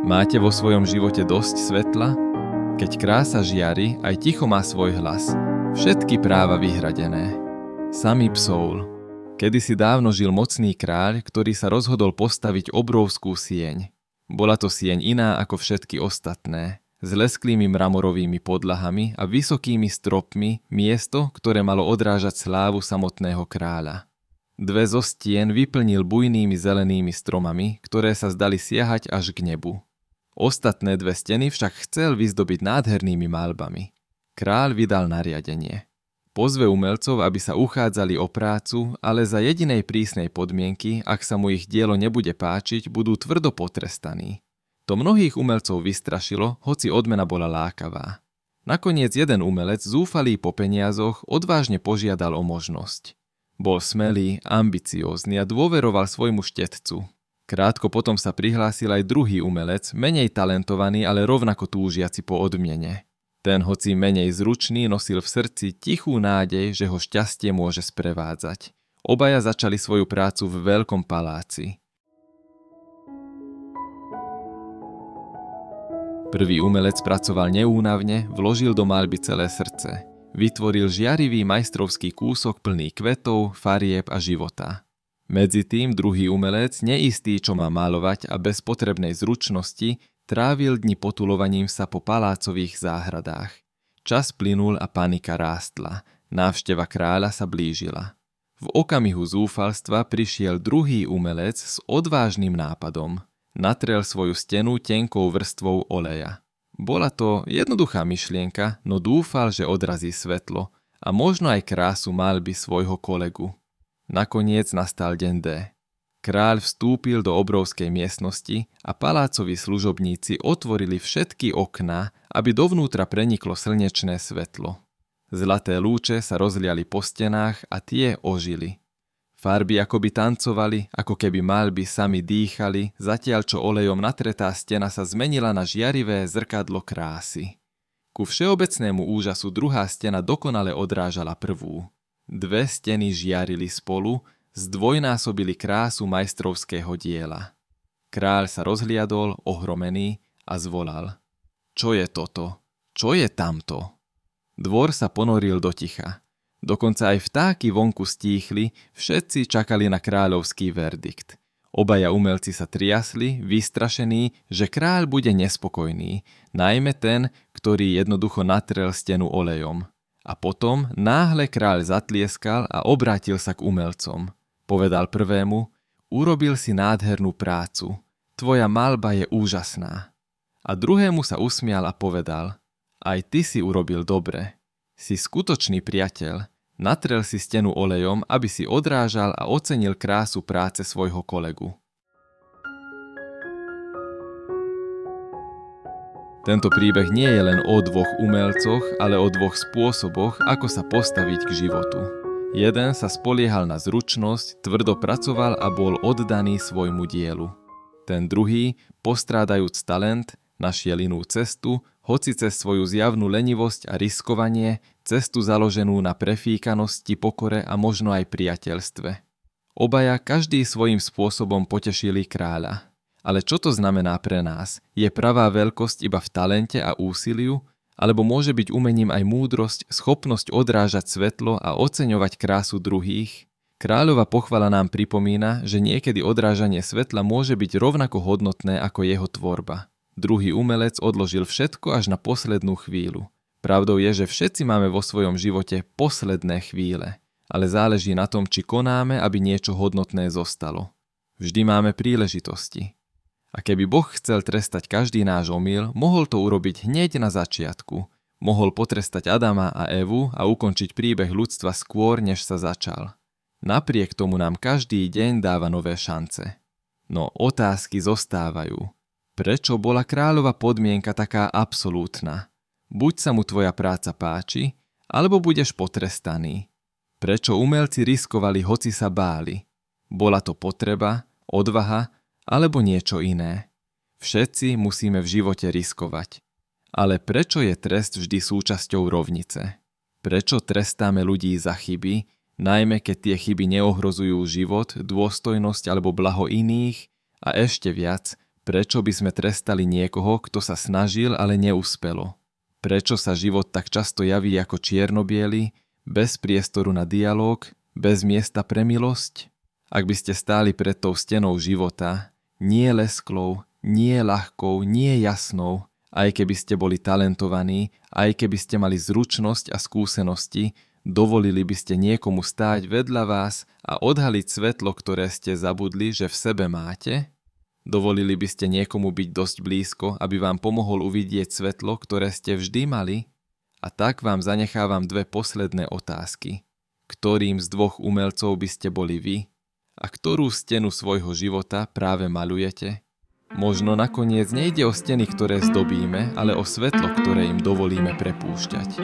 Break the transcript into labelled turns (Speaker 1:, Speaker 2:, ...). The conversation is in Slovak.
Speaker 1: Máte vo svojom živote dosť svetla? Keď krása žiari, aj ticho má svoj hlas. Všetky práva vyhradené. Samý Psoul. Kedysi dávno žil mocný kráľ, ktorý sa rozhodol postaviť obrovskú sieň. Bola to sieň iná ako všetky ostatné, s lesklými mramorovými podlahami a vysokými stropmi, miesto, ktoré malo odrážať slávu samotného kráľa. Dve zo stien vyplnil bujnými zelenými stromami, ktoré sa zdali siahať až k nebu. Ostatné dve steny však chcel vyzdobiť nádhernými malbami. Kráľ vydal nariadenie. Pozve umelcov, aby sa uchádzali o prácu, ale za jedinej prísnej podmienky, ak sa mu ich dielo nebude páčiť, budú tvrdo potrestaní. To mnohých umelcov vystrašilo, hoci odmena bola lákavá. Nakoniec jeden umelec, zúfalý po peniazoch, odvážne požiadal o možnosť. Bol smelý, ambiciózny a dôveroval svojmu štetcu. Krátko potom sa prihlásil aj druhý umelec, menej talentovaný, ale rovnako túžiaci po odmiene. Ten, hoci menej zručný, nosil v srdci tichú nádej, že ho šťastie môže sprevádzať. Obaja začali svoju prácu v veľkom paláci. Prvý umelec pracoval neúnavne, vložil do maľby celé srdce. Vytvoril žiarivý majstrovský kúsok plný kvetov, farieb a života. Medzi tým druhý umelec, neistý, čo má malovať a bez potrebnej zručnosti, trávil dni potulovaním sa po palácových záhradách. Čas plynul a panika rástla. Návšteva kráľa sa blížila. V okamihu zúfalstva prišiel druhý umelec s odvážnym nápadom. Natrel svoju stenu tenkou vrstvou oleja. Bola to jednoduchá myšlienka, no dúfal, že odrazí svetlo a možno aj krásu maľby svojho kolegu. Nakoniec nastal deň D. Kráľ vstúpil do obrovskej miestnosti a palácoví služobníci otvorili všetky okná, aby dovnútra preniklo slnečné svetlo. Zlaté lúče sa rozliali po stenách a tie ožili. Farby akoby tancovali, ako keby maľby sami dýchali, zatiaľ čo olejom natretá stena sa zmenila na žiarivé zrkadlo krásy. Ku všeobecnému úžasu druhá stena dokonale odrážala prvú. Dve steny žiarili spolu, zdvojnásobili krásu majstrovského diela. Kráľ sa rozhliadol, ohromený, a zvolal: Čo je toto? Čo je tamto? Dvor sa ponoril do ticha. Dokonca aj vtáky vonku stíchli, všetci čakali na kráľovský verdikt. Obaja umelci sa triasli, vystrašení, že kráľ bude nespokojný, najmä ten, ktorý jednoducho natrel stenu olejom. A potom náhle kráľ zatlieskal a obrátil sa k umelcom. Povedal prvému: Urobil si nádhernú prácu, tvoja maľba je úžasná. A druhému sa usmial a povedal: Aj ty si urobil dobre. Si skutočný priateľ, natrel si stenu olejom, aby si odrážal a ocenil krásu práce svojho kolegu. Tento príbeh nie je len o dvoch umelcoch, ale o dvoch spôsoboch, ako sa postaviť k životu. Jeden sa spoliehal na zručnosť, tvrdo pracoval a bol oddaný svojmu dielu. Ten druhý, postrádajúc talent, našiel inú cestu, hoci cez svoju zjavnú lenivosť a riskovanie, cestu založenú na prefíkanosti, pokore a možno aj priateľstve. Obaja každý svojím spôsobom potešili kráľa. Ale čo to znamená pre nás? Je pravá veľkosť iba v talente a úsiliu? Alebo môže byť umením aj múdrosť, schopnosť odrážať svetlo a oceňovať krásu druhých? Kráľova pochvala nám pripomína, že niekedy odrážanie svetla môže byť rovnako hodnotné ako jeho tvorba. Druhý umelec odložil všetko až na poslednú chvíľu. Pravdou je, že všetci máme vo svojom živote posledné chvíle, ale záleží na tom, či konáme, aby niečo hodnotné zostalo. Vždy máme príležitosti. A keby Boh chcel trestať každý náš omyl, mohol to urobiť hneď na začiatku. Mohol potrestať Adama a Evu a ukončiť príbeh ľudstva skôr, než sa začal. Napriek tomu nám každý deň dáva nové šance. No otázky zostávajú. Prečo bola kráľova podmienka taká absolútna? Buď sa mu tvoja práca páči, alebo budeš potrestaný. Prečo umelci riskovali, hoci sa báli? Bola to potreba, odvaha, alebo niečo iné? Všetci musíme v živote riskovať. Ale prečo je trest vždy súčasťou rovnice? Prečo trestáme ľudí za chyby, najmä keď tie chyby neohrozujú život, dôstojnosť alebo blaho iných? A ešte viac, Prečo by sme trestali niekoho, kto sa snažil, ale neúspelo? Prečo sa život tak často javí ako čierno-biely, bez priestoru na dialóg, bez miesta pre milosť? Ak by ste stáli pred tou stenou života, nie lesklou, nie ľahkou, nie jasnou, aj keby ste boli talentovaní, aj keby ste mali zručnosť a skúsenosti, dovolili by ste niekomu stáť vedľa vás a odhaliť svetlo, ktoré ste zabudli, že v sebe máte? Dovolili by ste niekomu byť dosť blízko, aby vám pomohol uvidieť svetlo, ktoré ste vždy mali? A tak vám zanechávam dve posledné otázky. Ktorým z dvoch umelcov by ste boli vy? A ktorú stenu svojho života práve maľujete? Možno nakoniec nejde o steny, ktoré zdobíme, ale o svetlo, ktoré im dovolíme prepúšťať.